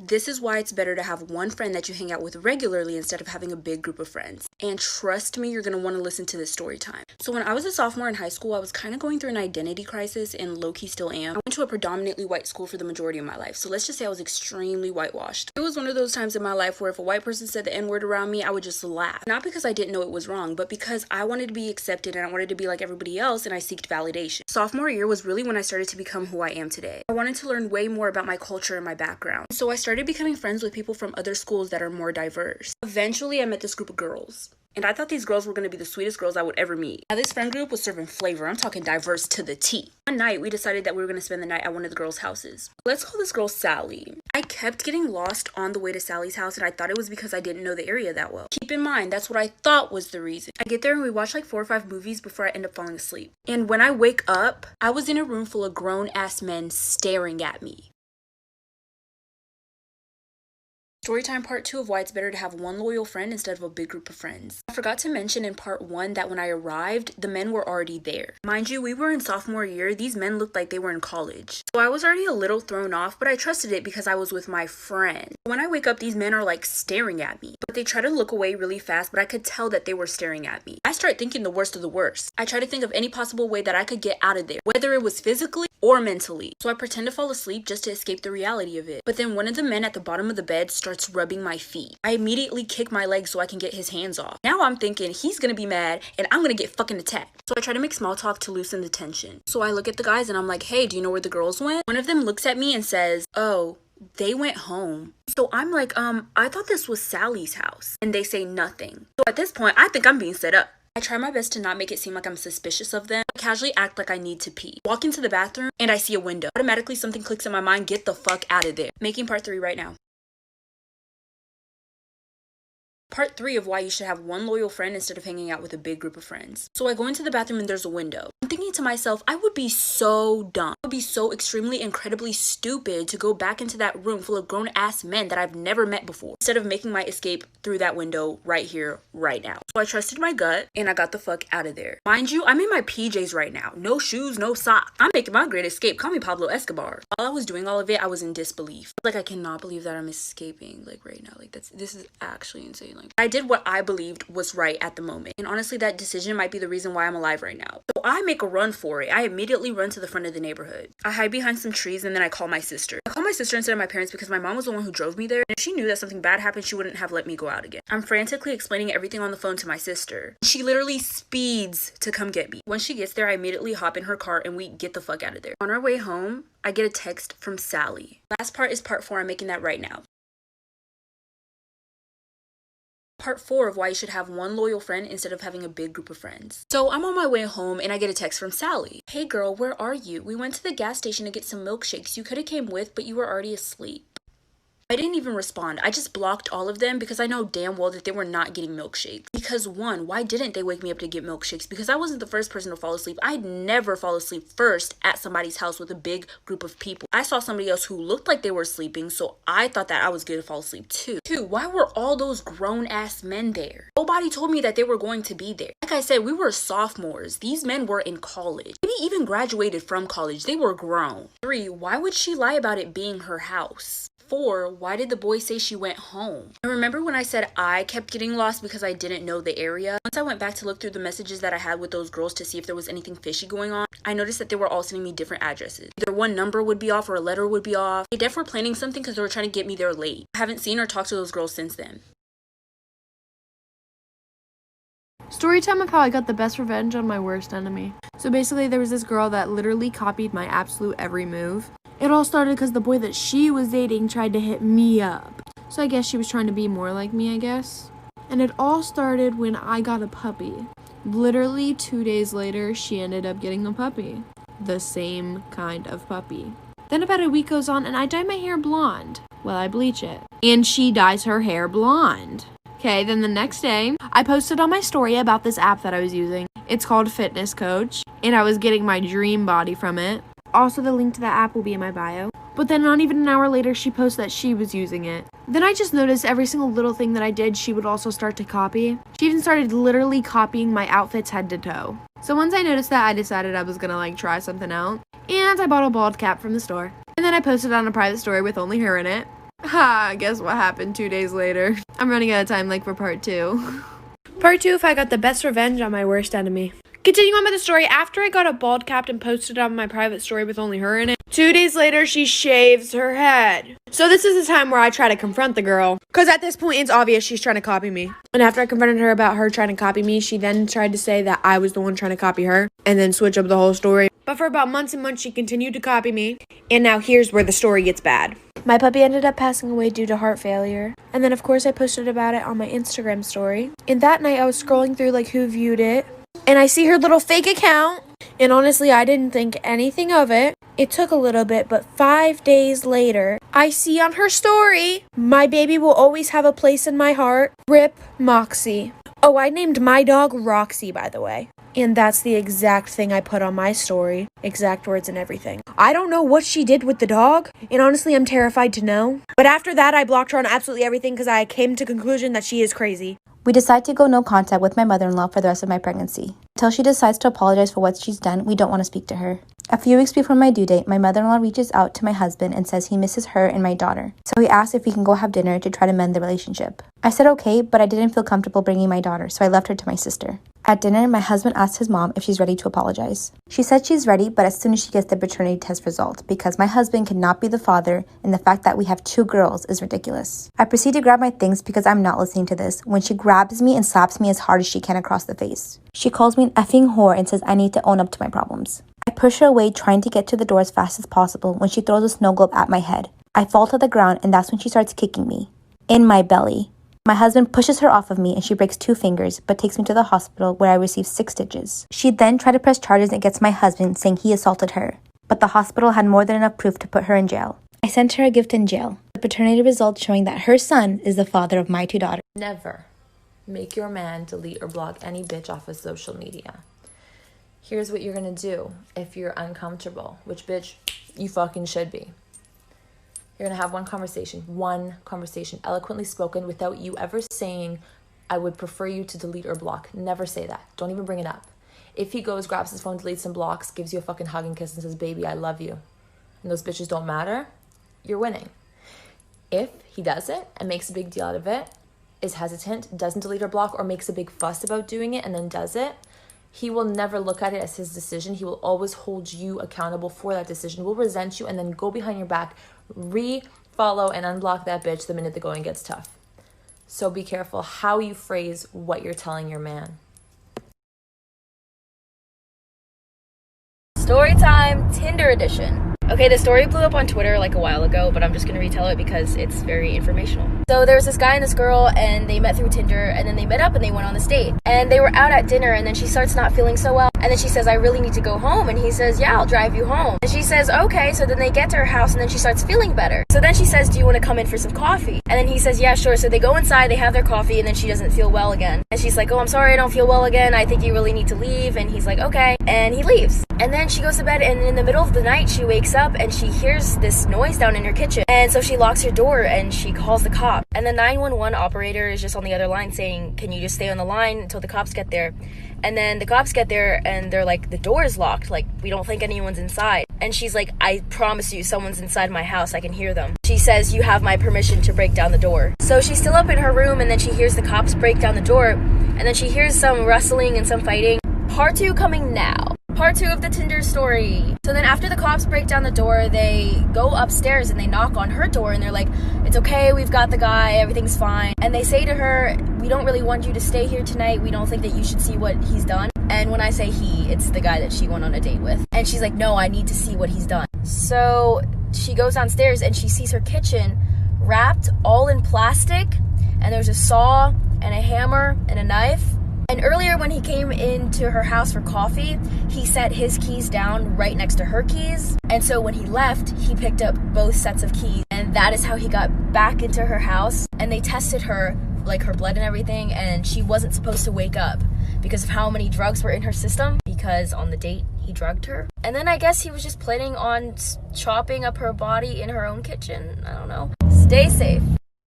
This is why it's better to have one friend that you hang out with regularly instead of having a big group of friends. And trust me, you're going to want to listen to this story time. So when I was a sophomore in high school, I was kind of going through an identity crisis, and low-key still am. I went to a predominantly white school for the majority of my life, so let's just say I was extremely whitewashed. It was one of those times in my life where if a white person said the N-word around me, I would just laugh. Not because I didn't know it was wrong, but because I wanted to be accepted and I wanted to be like everybody else, and I seeked validation. Sophomore year was really when I started to become who I am today. I wanted to learn way more about my culture and my background. So I started becoming friends with people from other schools that are more diverse. Eventually, I met this group of girls. And I thought these girls were going to be the sweetest girls I would ever meet. Now, this friend group was serving flavor. I'm talking diverse to the T. One night, we decided that we were going to spend the night at one of the girls' houses. Let's call this girl Sally. I kept getting lost on the way to Sally's house, and I thought it was because I didn't know the area that well. Keep in mind, that's what I thought was the reason. I get there and we watch like 4 or 5 movies before I end up falling asleep. And when I wake up, I was in a room full of grown-ass men staring at me. Storytime part 2 of why it's better to have one loyal friend instead of a big group of friends. I forgot to mention in part 1 that when I arrived, the men were already there. Mind you, we were in sophomore year. These men looked like they were in college. So I was already a little thrown off, but I trusted it because I was with my friend. When I wake up, these men are like staring at me. But they try to look away really fast, but I could tell that they were staring at me. I start thinking the worst of the worst. I try to think of any possible way that I could get out of there, whether it was physically or mentally. So I pretend to fall asleep just to escape the reality of it. But then one of the men at the bottom of the bed starts rubbing my feet. I immediately kick my leg so I can get his hands off. Now I'm thinking he's gonna be mad and I'm gonna get fucking attacked. So I try to make small talk to loosen the tension. So I look at the guys and I'm like, hey, do you know where the girls went? One of them looks at me and says, oh, they went home. So I'm like, I thought this was Sally's house. And they say nothing. So at this point, I think I'm being set up. I try my best to not make it seem like I'm suspicious of them. I casually act like I need to pee. Walk into the bathroom and I see a window. Automatically something clicks in my mind, get the fuck out of there. Making part 3 right now. Part 3 of why you should have one loyal friend instead of hanging out with a big group of friends. So I go into the bathroom and there's a window. I'm thinking to myself, I would be so dumb. I would be so extremely incredibly stupid to go back into that room full of grown-ass men that I've never met before, instead of making my escape through that window right here, right now. So I trusted my gut and I got the fuck out of there. Mind you, I'm in my PJs right now. No shoes, no socks. I'm making my great escape. Call me Pablo Escobar. While I was doing all of it, I was in disbelief. Like, I cannot believe that I'm escaping, like, right now. Like, this is actually insane. Like, I did what I believed was right at the moment. And honestly, that decision might be the reason why I'm alive right now. So I make a run for it. I immediately run to the front of the neighborhood. I hide behind some trees and then I call my sister. I call my sister instead of my parents because my mom was the one who drove me there. And if she knew that something bad happened, she wouldn't have let me go out again. I'm frantically explaining everything on the phone to my sister. She literally speeds to come get me. Once she gets there, I immediately hop in her car and we get the fuck out of there. On our way home, I get a text from Sally. Last part is part 4. I'm making that right now. Part 4 of why you should have one loyal friend instead of having a big group of friends. So I'm on my way home and I get a text from Sally. Hey girl, where are you? We went to the gas station to get some milkshakes. You could have came with, but you were already asleep. I didn't even respond. I just blocked all of them because I know damn well that they were not getting milkshakes. Because 1, why didn't they wake me up to get milkshakes? Because I wasn't the first person to fall asleep. I'd never fall asleep first at somebody's house with a big group of people. I saw somebody else who looked like they were sleeping, so I thought that I was good to fall asleep too. 2, why were all those grown-ass men there? Nobody told me that they were going to be there. Like I said, we were sophomores. These men were in college. Maybe even graduated from college. They were grown. 3, why would she lie about it being her house? 4, why did the boy say she went home? And remember when I said I kept getting lost because I didn't know the area? Once I went back to look through the messages that I had with those girls to see if there was anything fishy going on, I noticed that they were all sending me different addresses. Either one number would be off or a letter would be off. They definitely were planning something because they were trying to get me there late. I haven't seen or talked to those girls since then. Storytime of how I got the best revenge on my worst enemy. So basically there was this girl that literally copied my absolute every move. It all started because the boy that she was dating tried to hit me up. So I guess she was trying to be more like me, I guess. And it all started when I got a puppy. Literally 2 days later, she ended up getting a puppy. The same kind of puppy. Then about a week goes on and I dye my hair blonde. Well, I bleach it. And she dyes her hair blonde. Okay, then the next day, I posted on my story about this app that I was using. It's called Fitness Coach, and I was getting my dream body from it. Also, the link to that app will be in my bio. But then not even an hour later, she posted that she was using it. Then I just noticed every single little thing that I did, she would also start to copy. She even started literally copying my outfits head to toe. So once I noticed that, I decided I was gonna try something out. And I bought a bald cap from the store. And then I posted on a private story with only her in it. Ha, guess what happened 2 days later? I'm running out of time, like, for part 2. Part 2, if I got the best revenge on my worst enemy. Continuing on with the story, after I got a bald cap and posted it on my private story with only her in it, 2 days later, she shaves her head. So this is the time where I try to confront the girl, because at this point, it's obvious she's trying to copy me. And after I confronted her about her trying to copy me, she then tried to say that I was the one trying to copy her, and then switch up the whole story. But for about months and months, she continued to copy me, and now here's where the story gets bad. My puppy ended up passing away due to heart failure. And then, of course, I posted about it on my Instagram story. And that night, I was scrolling through, like, who viewed it. And I see her little fake account. And honestly, I didn't think anything of it. It took a little bit, but 5 days later, I see on her story, "My baby will always have a place in my heart. Rip Moxie." Oh, I named my dog Roxy, by the way. And that's the exact thing I put on my story. Exact words and everything. I don't know what she did with the dog, and honestly, I'm terrified to know. But after that, I blocked her on absolutely everything because I came to the conclusion that she is crazy. We decide to go no contact with my mother-in-law for the rest of my pregnancy. Until she decides to apologize for what she's done, we don't want to speak to her. A few weeks before my due date, my mother-in-law reaches out to my husband and says he misses her and my daughter. So he asks if we can go have dinner to try to mend the relationship. I said okay, but I didn't feel comfortable bringing my daughter, so I left her to my sister. At dinner, my husband asked his mom if she's ready to apologize. She said she's ready, but as soon as she gets the paternity test result, because my husband cannot be the father, and the fact that we have 2 girls is ridiculous. I proceed to grab my things because I'm not listening to this, when she grabs me and slaps me as hard as she can across the face. She calls me an effing whore and says I need to own up to my problems. I push her away, trying to get to the door as fast as possible, when she throws a snow globe at my head. I fall to the ground, and that's when she starts kicking me. In my belly. My husband pushes her off of me and she breaks 2 fingers, but takes me to the hospital where I receive 6 stitches. She then tried to press charges against my husband, saying he assaulted her. But the hospital had more than enough proof to put her in jail. I sent her a gift in jail. The paternity results showing that her son is the father of my 2 daughters. Never make your man delete or block any bitch off of social media. Here's what you're gonna do if you're uncomfortable, which bitch you fucking should be. You're going to have one conversation, eloquently spoken without you ever saying, I would prefer you to delete or block. Never say that. Don't even bring it up. If he goes, grabs his phone, deletes and blocks, gives you a fucking hug and kiss and says, baby, I love you, and those bitches don't matter, you're winning. If he does it and makes a big deal out of it, is hesitant, doesn't delete or block, or makes a big fuss about doing it and then does it, he will never look at it as his decision. He will always hold you accountable for that decision, will resent you, and then go behind your back, re-follow and unblock that bitch the minute the going gets tough. So be careful how you phrase what you're telling your man. Storytime Tinder edition. Okay, the story blew up on Twitter like a while ago, but I'm just gonna retell it because it's very informational. So there was this guy and this girl, and they met through Tinder, and then they met up and they went on this date. And they were out at dinner, and then she starts not feeling so well. And then she says, I really need to go home. And he says, yeah, I'll drive you home. And she says, okay. So then they get to her house, and then she starts feeling better. So then she says, do you want to come in for some coffee? And then he says, yeah, sure. So they go inside, they have their coffee, and then she doesn't feel well again. And she's like, oh, I'm sorry, I don't feel well again. I think you really need to leave. And he's like, okay. And he leaves. And then she goes to bed, and in the middle of the night, she wakes up, and she hears this noise down in her kitchen. And so she locks her door, and she calls the cop. And the 911 operator is just on the other line saying, can you just stay on the line until the cops get there? And then the cops get there, and they're like, the door is locked. Like, we don't think anyone's inside. And she's like, I promise you, someone's inside my house. I can hear them. She says, you have my permission to break down the door. So she's still up in her room, and then she hears the cops break down the door. And then she hears some rustling and some fighting. Part 2 coming now. Part 2 of the Tinder story. So then after the cops break down the door, they go upstairs and they knock on her door, and they're like, it's okay, we've got the guy, everything's fine. And they say to her, we don't really want you to stay here tonight. We don't think that you should see what he's done. And when I say he, it's the guy that she went on a date with. And she's like, no, I need to see what he's done. So she goes downstairs and she sees her kitchen wrapped all in plastic, and there's a saw and a hammer and a knife. And earlier when he came into her house for coffee, he set his keys down right next to her keys. And so when he left, he picked up both sets of keys. And that is how he got back into her house. And they tested her, like her blood and everything, and she wasn't supposed to wake up because of how many drugs were in her system, because on the date, he drugged her. And then I guess he was just planning on chopping up her body in her own kitchen. I don't know. Stay safe.